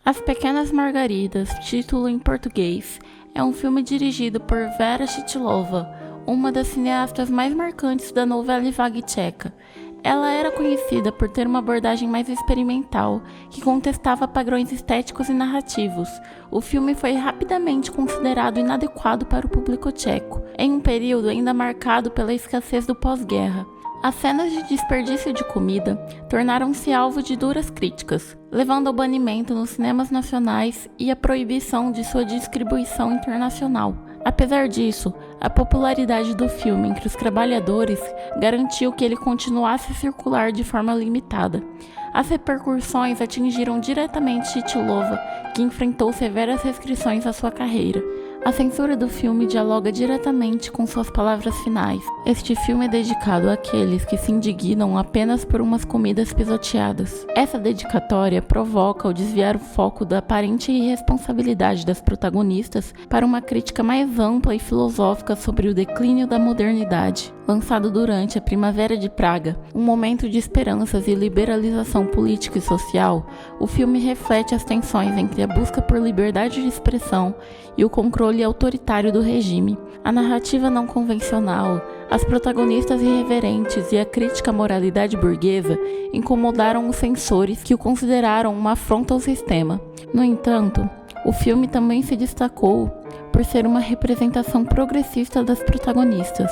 As Pequenas Margaridas, título em português, é um filme dirigido por Vera Chytilova, uma das cineastas mais marcantes da Nouvelle Vague tcheca. Ela era conhecida por ter uma abordagem mais experimental, que contestava padrões estéticos e narrativos. O filme foi rapidamente considerado inadequado para o público tcheco, em um período ainda marcado pela escassez do pós-guerra. As cenas de desperdício de comida tornaram-se alvo de duras críticas, levando ao banimento nos cinemas nacionais e à proibição de sua distribuição internacional. Apesar disso, a popularidade do filme entre os trabalhadores garantiu que ele continuasse a circular de forma limitada. As repercussões atingiram diretamente Chytilova, que enfrentou severas restrições à sua carreira. A censura do filme dialoga diretamente com suas palavras finais. Este filme é dedicado àqueles que se indignam apenas por umas comidas pisoteadas. Essa dedicatória provoca o desviar o foco da aparente irresponsabilidade das protagonistas para uma crítica mais ampla e filosófica sobre o declínio da modernidade. Lançado durante a Primavera de Praga, um momento de esperanças e liberalização política e social, o filme reflete as tensões entre a busca por liberdade de expressão e o controle autoritário do regime. A narrativa não convencional, as protagonistas irreverentes e a crítica à moralidade burguesa incomodaram os censores, que o consideraram uma afronta ao sistema. No entanto, o filme também se destacou por ser uma representação progressista das protagonistas.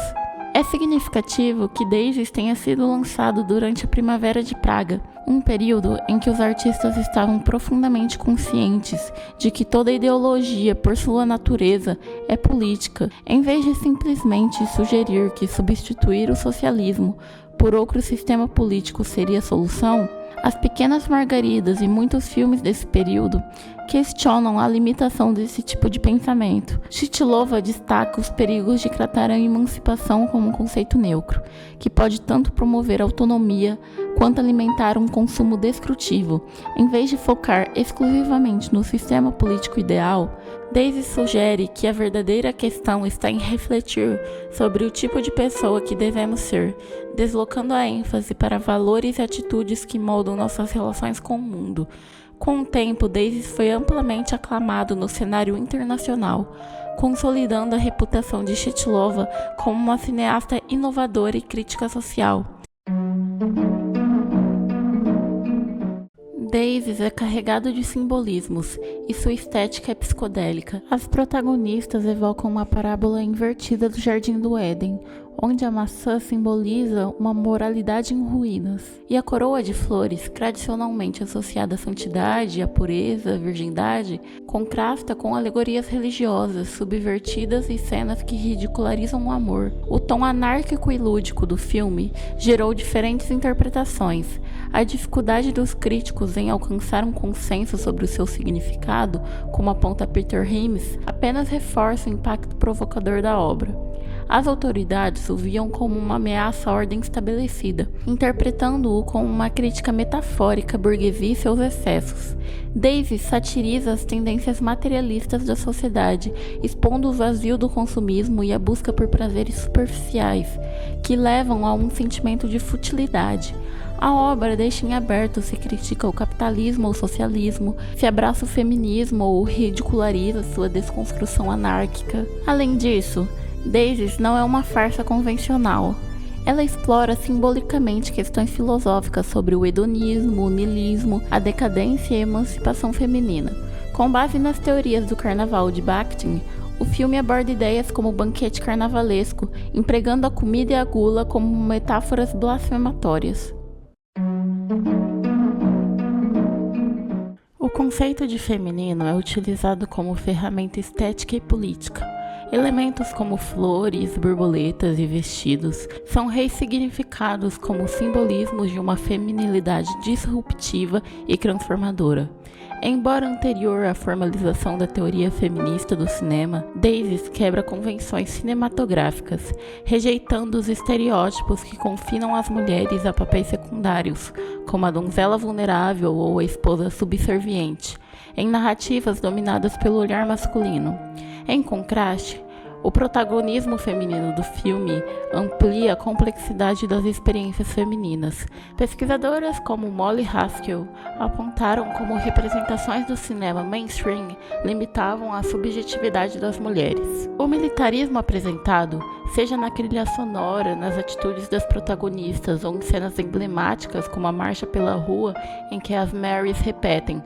É significativo que Daisies tenha sido lançado durante a Primavera de Praga, um período em que os artistas estavam profundamente conscientes de que toda ideologia, por sua natureza, é política, em vez de simplesmente sugerir que substituir o socialismo por outro sistema político seria a solução. As Pequenas Margaridas e muitos filmes desse período questionam a limitação desse tipo de pensamento. Chytilova destaca os perigos de tratar a emancipação como um conceito neutro, que pode tanto promover autonomia quanto alimentar um consumo destrutivo. Em vez de focar exclusivamente no sistema político ideal, Daisies sugere que a verdadeira questão está em refletir sobre o tipo de pessoa que devemos ser, deslocando a ênfase para valores e atitudes que moldam nossas relações com o mundo. Com o tempo, Daisies foi amplamente aclamado no cenário internacional, consolidando a reputação de Chytilova como uma cineasta inovadora e crítica social. Daisies é carregado de simbolismos e sua estética é psicodélica. As protagonistas evocam uma parábola invertida do Jardim do Éden, onde a maçã simboliza uma moralidade em ruínas, e a coroa de flores, tradicionalmente associada à santidade, à pureza, à virgindade, contrasta com alegorias religiosas subvertidas e cenas que ridicularizam o amor. O tom anárquico e lúdico do filme gerou diferentes interpretações. A dificuldade dos críticos em alcançar um consenso sobre o seu significado, como aponta Peter Hyams, apenas reforça o impacto provocador da obra. As autoridades o viam como uma ameaça à ordem estabelecida, interpretando-o como uma crítica metafórica à burguesia e seus excessos. Daisies satiriza as tendências materialistas da sociedade, expondo o vazio do consumismo e a busca por prazeres superficiais, que levam a um sentimento de futilidade. A obra deixa em aberto se critica o capitalismo ou o socialismo, se abraça o feminismo ou ridiculariza sua desconstrução anárquica. Além disso, Daisies não é uma farsa convencional. Ela explora simbolicamente questões filosóficas sobre o hedonismo, o niilismo, a decadência e a emancipação feminina. Com base nas teorias do carnaval de Bakhtin, o filme aborda ideias como o banquete carnavalesco, empregando a comida e a gula como metáforas blasfematórias. O conceito de feminino é utilizado como ferramenta estética e política. Elementos como flores, borboletas e vestidos são ressignificados como simbolismos de uma feminilidade disruptiva e transformadora. Embora anterior à formalização da teoria feminista do cinema, Daisies quebra convenções cinematográficas, rejeitando os estereótipos que confinam as mulheres a papéis secundários, como a donzela vulnerável ou a esposa subserviente, em narrativas dominadas pelo olhar masculino. Em contraste, O protagonismo feminino do filme amplia a complexidade das experiências femininas. Pesquisadoras como Molly Haskell apontaram como representações do cinema mainstream limitavam a subjetividade das mulheres. O militarismo apresentado, seja na trilha sonora, nas atitudes das protagonistas ou em cenas emblemáticas como a marcha pela rua em que as Marys repetem.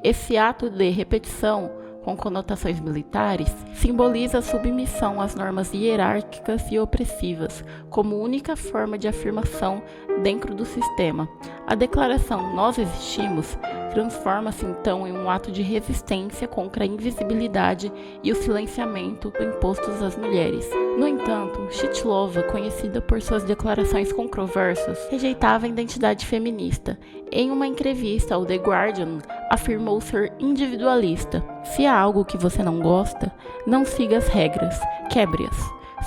Esse ato de repetição com conotações militares, simboliza a submissão às normas hierárquicas e opressivas como única forma de afirmação dentro do sistema. A declaração "Nós existimos" transforma-se então em um ato de resistência contra a invisibilidade e o silenciamento impostos às mulheres. No entanto, Chytilova, conhecida por suas declarações controversas, rejeitava a identidade feminista. Em uma entrevista ao The Guardian, afirmou ser individualista. Se há algo que você não gosta, não siga as regras, quebre-as.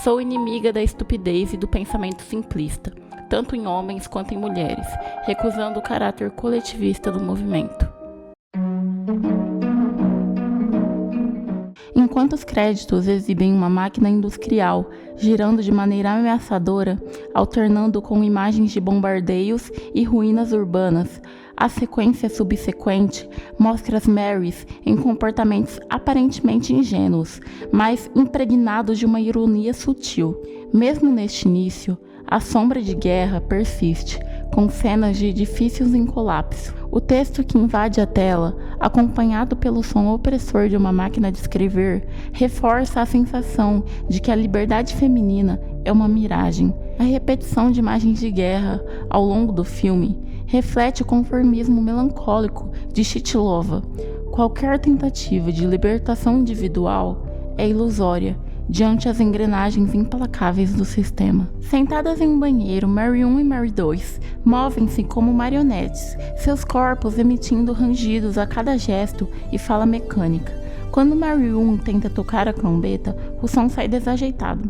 Sou inimiga da estupidez e do pensamento simplista, tanto em homens quanto em mulheres, recusando o caráter coletivista do movimento. Enquanto os créditos exibem uma máquina industrial girando de maneira ameaçadora, alternando com imagens de bombardeios e ruínas urbanas, a sequência subsequente mostra as Marys em comportamentos aparentemente ingênuos, mas impregnados de uma ironia sutil. Mesmo neste início, a sombra de guerra persiste, com cenas de edifícios em colapso. O texto que invade a tela, acompanhado pelo som opressor de uma máquina de escrever, reforça a sensação de que a liberdade feminina é uma miragem. A repetição de imagens de guerra ao longo do filme reflete o conformismo melancólico de Chytilova. Qualquer tentativa de libertação individual é ilusória diante as engrenagens implacáveis do sistema. Sentadas em um banheiro, Mary 1 e Mary 2 movem-se como marionetes, seus corpos emitindo rangidos a cada gesto e fala mecânica. Quando Mary 1 tenta tocar a trombeta, o som sai desajeitado.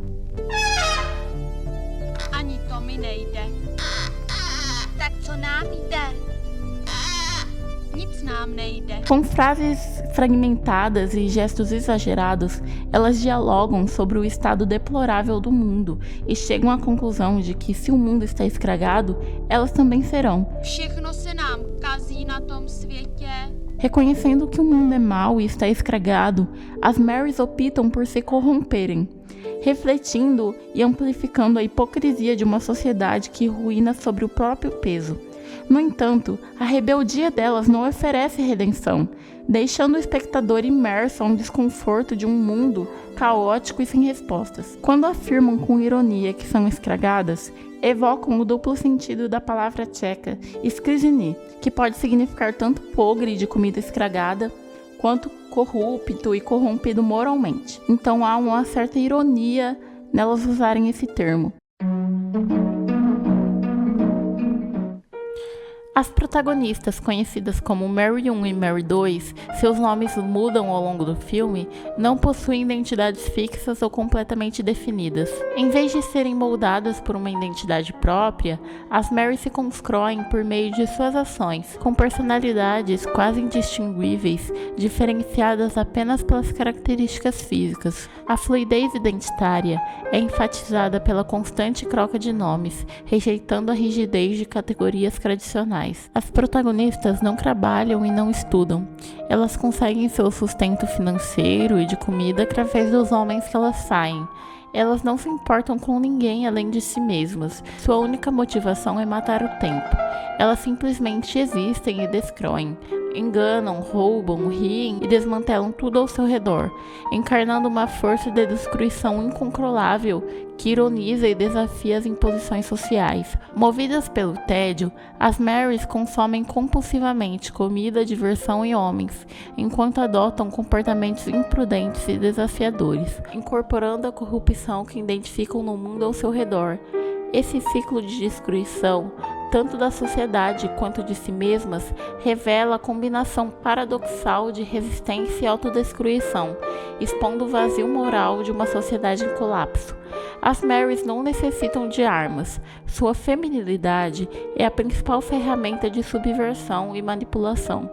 Com frases fragmentadas e gestos exagerados, elas dialogam sobre o estado deplorável do mundo e chegam à conclusão de que, se o mundo está escragado, elas também serão. Reconhecendo que o mundo é mau e está escragado, as Marys optam por se corromperem, refletindo e amplificando a hipocrisia de uma sociedade que ruína sobre o próprio peso. No entanto, a rebeldia delas não oferece redenção, deixando o espectador imerso a um desconforto de um mundo caótico e sem respostas. Quando afirmam com ironia que são escragadas, evocam o duplo sentido da palavra tcheca skrizny, que pode significar tanto pogre de comida escragada, quanto corrupto e corrompido moralmente. Então há uma certa ironia nelas usarem esse termo. As protagonistas, conhecidas como Mary 1 e Mary 2, seus nomes mudam ao longo do filme, não possuem identidades fixas ou completamente definidas. Em vez de serem moldadas por uma identidade própria, as Mary se constroem por meio de suas ações, com personalidades quase indistinguíveis, diferenciadas apenas pelas características físicas. A fluidez identitária é enfatizada pela constante troca de nomes, rejeitando a rigidez de categorias tradicionais. As protagonistas não trabalham e não estudam. Elas conseguem seu sustento financeiro e de comida através dos homens que elas saem. Elas não se importam com ninguém além de si mesmas. Sua única motivação é matar o tempo. Elas simplesmente existem e descroem. Enganam, roubam, riem e desmantelam tudo ao seu redor, encarnando uma força de destruição incontrolável que ironiza e desafia as imposições sociais. Movidas pelo tédio, as Marys consomem compulsivamente comida, diversão e homens, enquanto adotam comportamentos imprudentes e desafiadores, incorporando a corrupção que identificam no mundo ao seu redor. Esse ciclo de destruição, tanto da sociedade quanto de si mesmas, revela a combinação paradoxal de resistência e autodestruição, expondo o vazio moral de uma sociedade em colapso. As Marys não necessitam de armas. Sua feminilidade é a principal ferramenta de subversão e manipulação.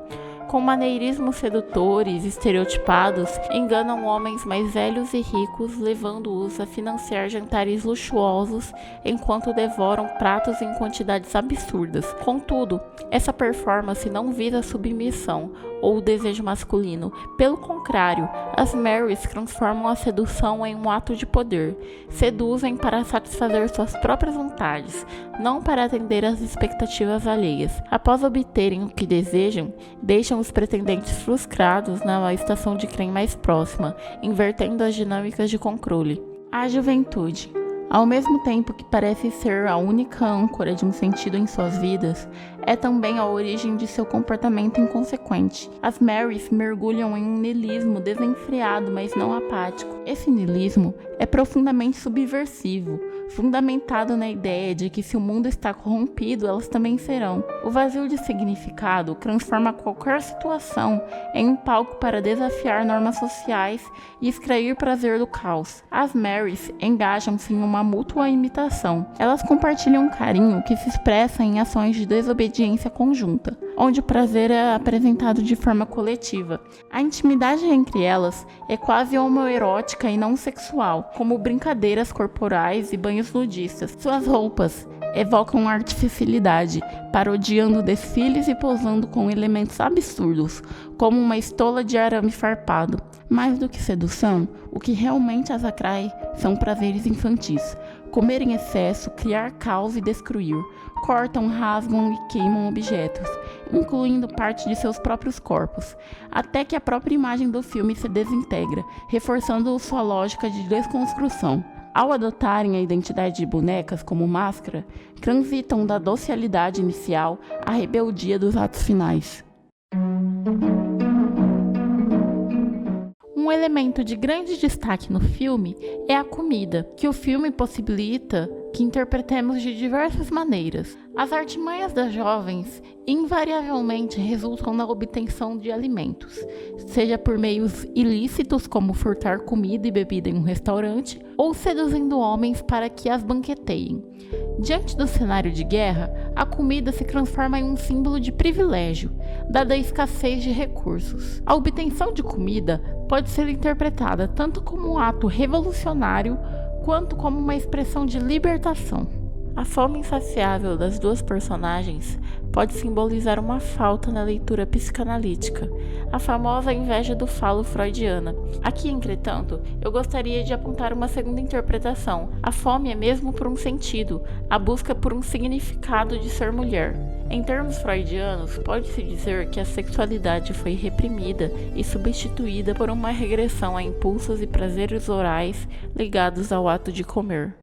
Com maneirismos sedutores e estereotipados, enganam homens mais velhos e ricos, levando-os a financiar jantares luxuosos enquanto devoram pratos em quantidades absurdas. Contudo, essa performance não visa a submissão ou o desejo masculino. Pelo contrário, as Marys transformam a sedução em um ato de poder. Seduzem para satisfazer suas próprias vontades, não para atender às expectativas alheias. Após obterem o que desejam, deixam os pretendentes frustrados na estação de trem mais próxima, invertendo as dinâmicas de controle. A juventude. Ao mesmo tempo que parece ser a única âncora de um sentido em suas vidas, é também a origem de seu comportamento inconsequente. As Marys mergulham em um niilismo desenfreado, mas não apático. Esse niilismo é profundamente subversivo, fundamentado na ideia de que se o mundo está corrompido, elas também serão. O vazio de significado transforma qualquer situação em um palco para desafiar normas sociais e extrair prazer do caos. As Marys engajam-se em uma mútua imitação. Elas compartilham um carinho que se expressa em ações de desobediência conjunta, onde o prazer é apresentado de forma coletiva. A intimidade entre elas é quase homoerótica e não sexual, como brincadeiras corporais e banhos nudistas. Suas roupas evocam artificialidade, parodiando desfiles e posando com elementos absurdos, como uma estola de arame farpado. Mais do que sedução, o que realmente as atrai são prazeres infantis. Comer em excesso, criar caos e destruir. Cortam, rasgam e queimam objetos, incluindo parte de seus próprios corpos, até que a própria imagem do filme se desintegra, reforçando sua lógica de desconstrução. Ao adotarem a identidade de bonecas como máscara, transitam da docilidade inicial à rebeldia dos atos finais. Um elemento de grande destaque no filme é a comida, que o filme possibilita que interpretemos de diversas maneiras. As artimanhas das jovens invariavelmente resultam na obtenção de alimentos, seja por meios ilícitos como furtar comida e bebida em um restaurante, ou seduzindo homens para que as banqueteiem. Diante do cenário de guerra, a comida se transforma em um símbolo de privilégio, dada a escassez de recursos. A obtenção de comida pode ser interpretada tanto como um ato revolucionário quanto como uma expressão de libertação. A fome insaciável das duas personagens pode simbolizar uma falta na leitura psicanalítica, a famosa inveja do falo freudiana. Aqui, entretanto, eu gostaria de apontar uma segunda interpretação. A fome é mesmo por um sentido, a busca por um significado de ser mulher. Em termos freudianos, pode-se dizer que a sexualidade foi reprimida e substituída por uma regressão a impulsos e prazeres orais ligados ao ato de comer.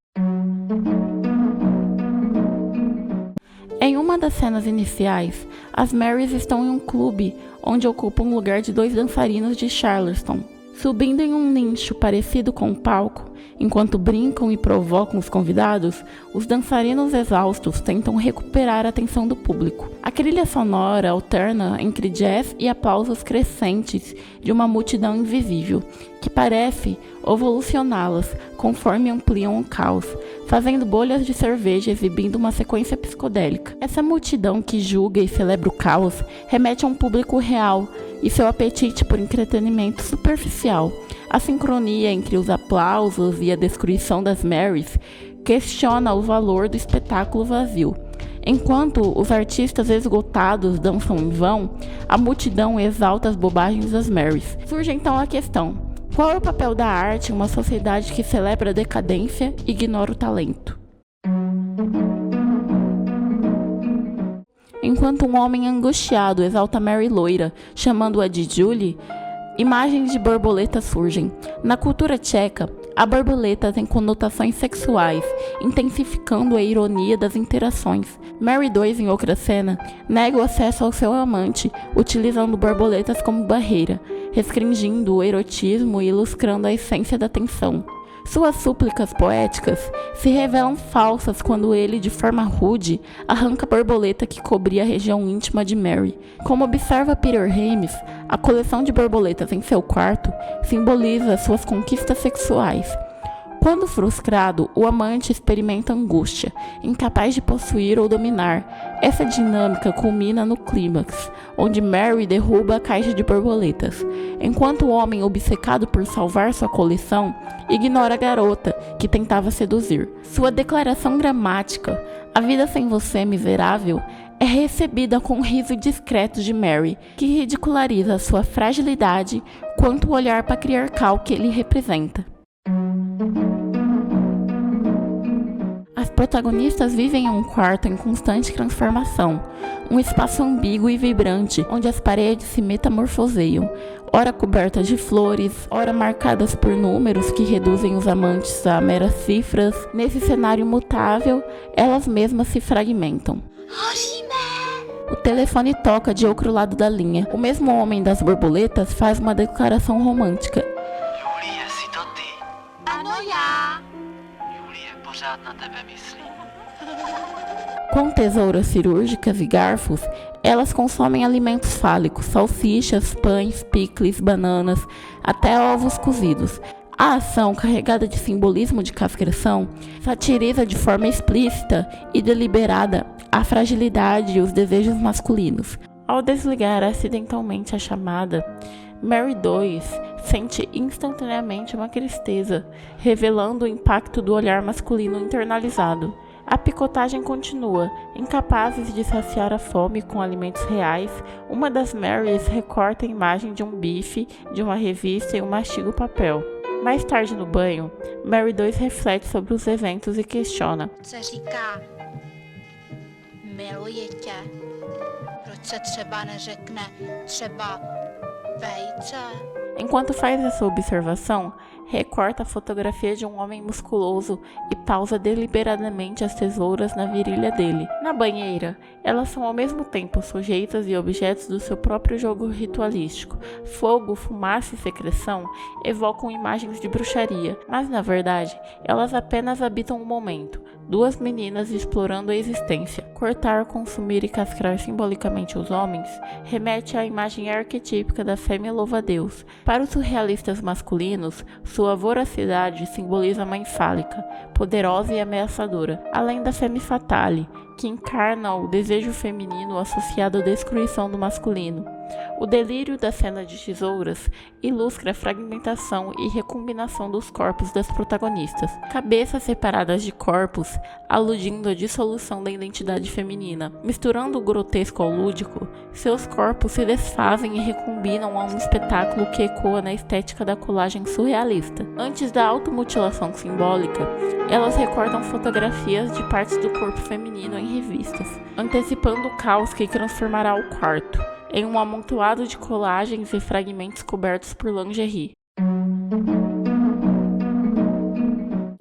Em uma das cenas iniciais, as Marys estão em um clube onde ocupam o lugar de dois dançarinos de Charleston. Subindo em um nicho parecido com um palco, enquanto brincam e provocam os convidados, os dançarinos exaustos tentam recuperar a atenção do público. A trilha sonora alterna entre jazz e aplausos crescentes de uma multidão invisível, que parece evolucioná-las conforme ampliam o caos, fazendo bolhas de cerveja exibindo uma sequência psicodélica. Essa multidão que julga e celebra o caos remete a um público real e seu apetite por entretenimento superficial. A sincronia entre os aplausos e a descrição das Marys questiona o valor do espetáculo vazio. Enquanto os artistas esgotados dançam em vão, a multidão exalta as bobagens das Marys. Surge então a questão: qual é o papel da arte em uma sociedade que celebra a decadência e ignora o talento? Enquanto um homem angustiado exalta Mary loira, chamando-a de Julie, imagens de borboletas surgem. Na cultura tcheca, a borboleta tem conotações sexuais, intensificando a ironia das interações. Mary II, em outra cena, nega o acesso ao seu amante, utilizando borboletas como barreira, restringindo o erotismo e ilustrando a essência da tensão. Suas súplicas poéticas se revelam falsas quando ele, de forma rude, arranca a borboleta que cobria a região íntima de Mary. Como observa Peter Hames, a coleção de borboletas em seu quarto simboliza suas conquistas sexuais. Quando frustrado, o amante experimenta angústia, incapaz de possuir ou dominar. Essa dinâmica culmina no clímax, onde Mary derruba a caixa de borboletas, enquanto o homem, obcecado por salvar sua coleção, ignora a garota que tentava seduzir. Sua declaração dramática, "A vida sem você, miserável", é recebida com um riso discreto de Mary, que ridiculariza sua fragilidade quanto o olhar patriarcal que ele representa. As protagonistas vivem em um quarto em constante transformação, um espaço ambíguo e vibrante, onde as paredes se metamorfoseiam, ora cobertas de flores, ora marcadas por números que reduzem os amantes a meras cifras. Nesse cenário mutável, elas mesmas se fragmentam. O telefone toca de outro lado da linha. O mesmo homem das borboletas faz uma declaração romântica. Com tesouras cirúrgicas e garfos, elas consomem alimentos fálicos, salsichas, pães, picles, bananas, até ovos cozidos. A ação, carregada de simbolismo de castração, satiriza de forma explícita e deliberada a fragilidade e os desejos masculinos. Ao desligar acidentalmente a chamada, Mary II sente instantaneamente uma tristeza, revelando o impacto do olhar masculino internalizado. A picotagem continua. Incapazes de saciar a fome com alimentos reais, uma das Marys recorta a imagem de um bife, de uma revista e um mastiga o papel. Mais tarde no banho, Mary II reflete sobre os eventos e questiona: Enquanto faz essa observação, recorta a fotografia de um homem musculoso e pausa deliberadamente as tesouras na virilha dele. Na banheira, elas são ao mesmo tempo sujeitas e objetos do seu próprio jogo ritualístico. Fogo, fumaça e secreção evocam imagens de bruxaria, mas na verdade, elas apenas habitam o momento. Duas meninas explorando a existência. Cortar, consumir e castrar simbolicamente os homens remete à imagem arquetípica da fêmea louva-a-Deus. Para os surrealistas masculinos, sua voracidade simboliza a mãe fálica, poderosa e ameaçadora, além da femme fatale, que encarna o desejo feminino associado à destruição do masculino. O delírio da cena de tesouras ilustra a fragmentação e recombinação dos corpos das protagonistas, cabeças separadas de corpos, aludindo à dissolução da identidade feminina. Misturando o grotesco ao lúdico, seus corpos se desfazem e recombinam a um espetáculo que ecoa na estética da colagem surrealista. Antes da automutilação simbólica, elas recortam fotografias de partes do corpo feminino em revistas, antecipando o caos que transformará o quarto em um amontoado de colagens e fragmentos cobertos por lingerie.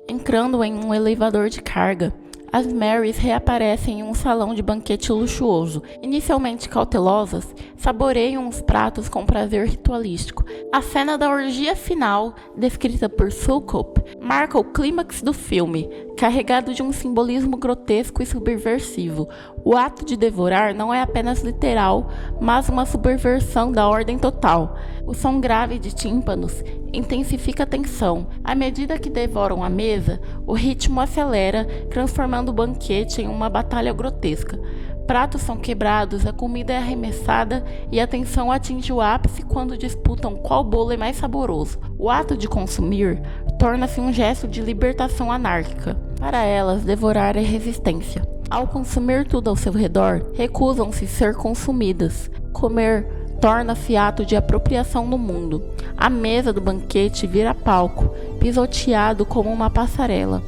Entrando em um elevador de carga, as Marys reaparecem em um salão de banquete luxuoso. Inicialmente cautelosas, saboreiam os pratos com prazer ritualístico. A cena da orgia final, descrita por Sukop, marca o clímax do filme, carregado de um simbolismo grotesco e subversivo. O ato de devorar não é apenas literal, mas uma subversão da ordem total. O som grave de tímpanos intensifica a tensão. À medida que devoram a mesa, o ritmo acelera, transformando o banquete em uma batalha grotesca. Pratos são quebrados, a comida é arremessada e a tensão atinge o ápice quando disputam qual bolo é mais saboroso. O ato de consumir torna-se um gesto de libertação anárquica. Para elas, devorar é resistência. Ao consumir tudo ao seu redor, recusam-se ser consumidas. Comer torna-se ato de apropriação do mundo. A mesa do banquete vira palco, pisoteado como uma passarela,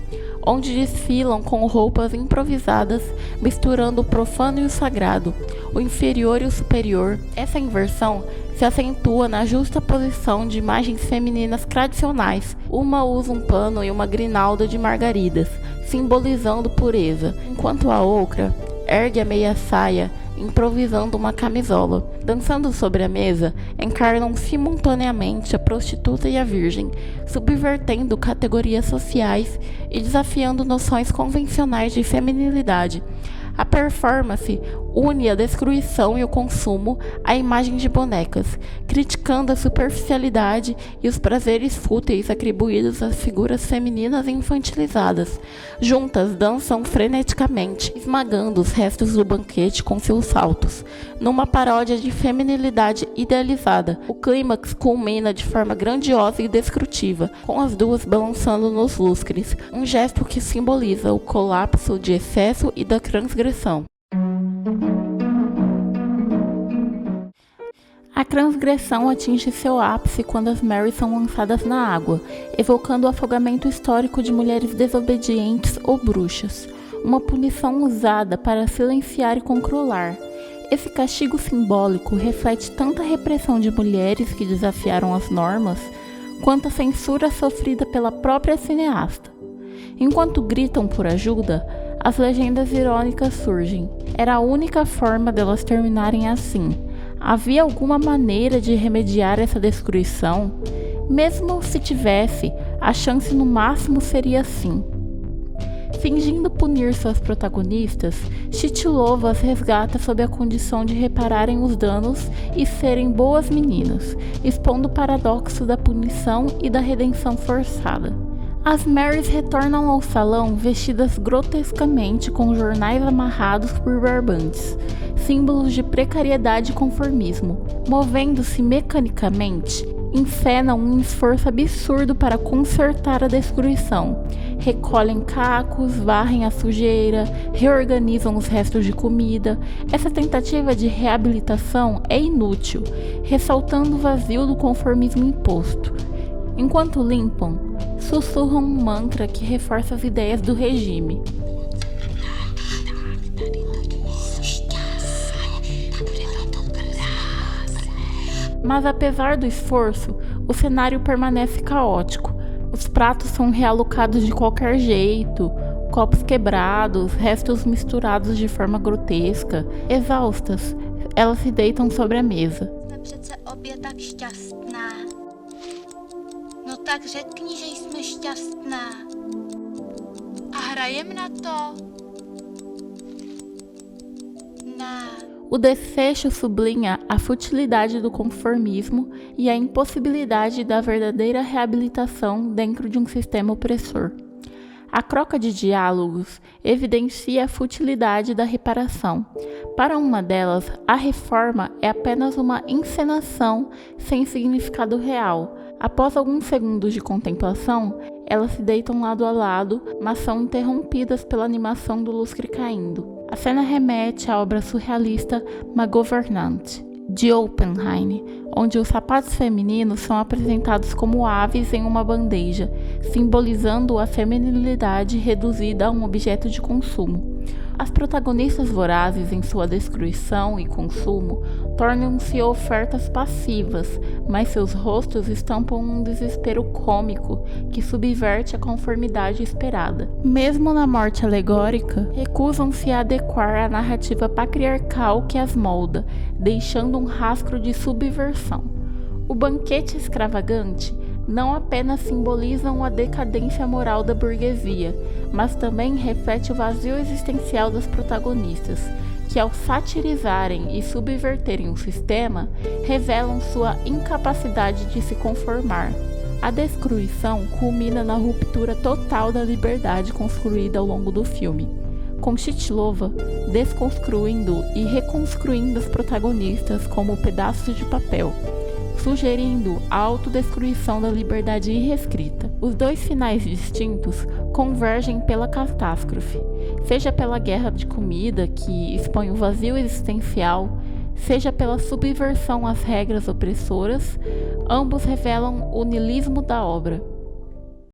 onde desfilam com roupas improvisadas, misturando o profano e o sagrado, o inferior e o superior. Essa inversão se acentua na justa posição de imagens femininas tradicionais. Uma usa um pano e uma grinalda de margaridas, simbolizando pureza, enquanto a outra ergue a meia saia, improvisando uma camisola. Dançando sobre a mesa, encarnam simultaneamente a prostituta e a virgem, subvertendo categorias sociais e desafiando noções convencionais de feminilidade. A performance une a destruição e o consumo à imagem de bonecas, criticando a superficialidade e os prazeres fúteis atribuídos às figuras femininas infantilizadas. Juntas dançam freneticamente, esmagando os restos do banquete com seus saltos, numa paródia de feminilidade idealizada. O clímax culmina de forma grandiosa e descritiva, com as duas balançando nos lustres, um gesto que simboliza o colapso de excesso e da transgressão. A transgressão atinge seu ápice quando as Marys são lançadas na água, evocando o afogamento histórico de mulheres desobedientes ou bruxas, uma punição usada para silenciar e controlar. Esse castigo simbólico reflete tanto a repressão de mulheres que desafiaram as normas, quanto a censura sofrida pela própria cineasta. Enquanto gritam por ajuda, as legendas irônicas surgem. Era a única forma delas terminarem assim. Havia alguma maneira de remediar essa destruição? Mesmo se tivesse, a chance no máximo seria sim. Fingindo punir suas protagonistas, Chytilova as resgata sob a condição de repararem os danos e serem boas meninas, expondo o paradoxo da punição e da redenção forçada. As Marys retornam ao salão vestidas grotescamente com jornais amarrados por barbantes, símbolos de precariedade e conformismo. Movendo-se mecanicamente, encenam um esforço absurdo para consertar a destruição. Recolhem cacos, varrem a sujeira, reorganizam os restos de comida. Essa tentativa de reabilitação é inútil, ressaltando o vazio do conformismo imposto. Enquanto limpam, sussurram um mantra que reforça as ideias do regime. Mas apesar do esforço, o cenário permanece caótico. Os pratos são realocados de qualquer jeito, copos quebrados, restos misturados de forma grotesca. Exaustas, elas se deitam sobre a mesa. No tak řekni, že jsme šťastná. A hrajem na to? O desfecho sublinha a futilidade do conformismo e a impossibilidade da verdadeira reabilitação dentro de um sistema opressor. A troca de diálogos evidencia a futilidade da reparação. Para uma delas, a reforma é apenas uma encenação sem significado real. Após alguns segundos de contemplação, elas se deitam lado a lado, mas são interrompidas pela animação do lustre caindo. A cena remete à obra surrealista Ma Gouvernante, de Oppenheim, onde os sapatos femininos são apresentados como aves em uma bandeja, simbolizando a feminilidade reduzida a um objeto de consumo. As protagonistas vorazes em sua destruição e consumo tornam-se ofertas passivas, mas seus rostos estampam um desespero cômico que subverte a conformidade esperada. Mesmo na morte alegórica, recusam-se a adequar à narrativa patriarcal que as molda, deixando um rastro de subversão. O banquete extravagante não apenas simbolizam a decadência moral da burguesia, mas também reflete o vazio existencial das protagonistas, que ao satirizarem e subverterem o sistema, revelam sua incapacidade de se conformar. A destruição culmina na ruptura total da liberdade construída ao longo do filme, com Chytilova desconstruindo e reconstruindo as protagonistas como pedaços de papel, sugerindo a autodestruição da liberdade irrescrita. Os dois finais distintos convergem pela catástrofe, seja pela guerra de comida que expõe o vazio existencial, seja pela subversão às regras opressoras, ambos revelam o niilismo da obra.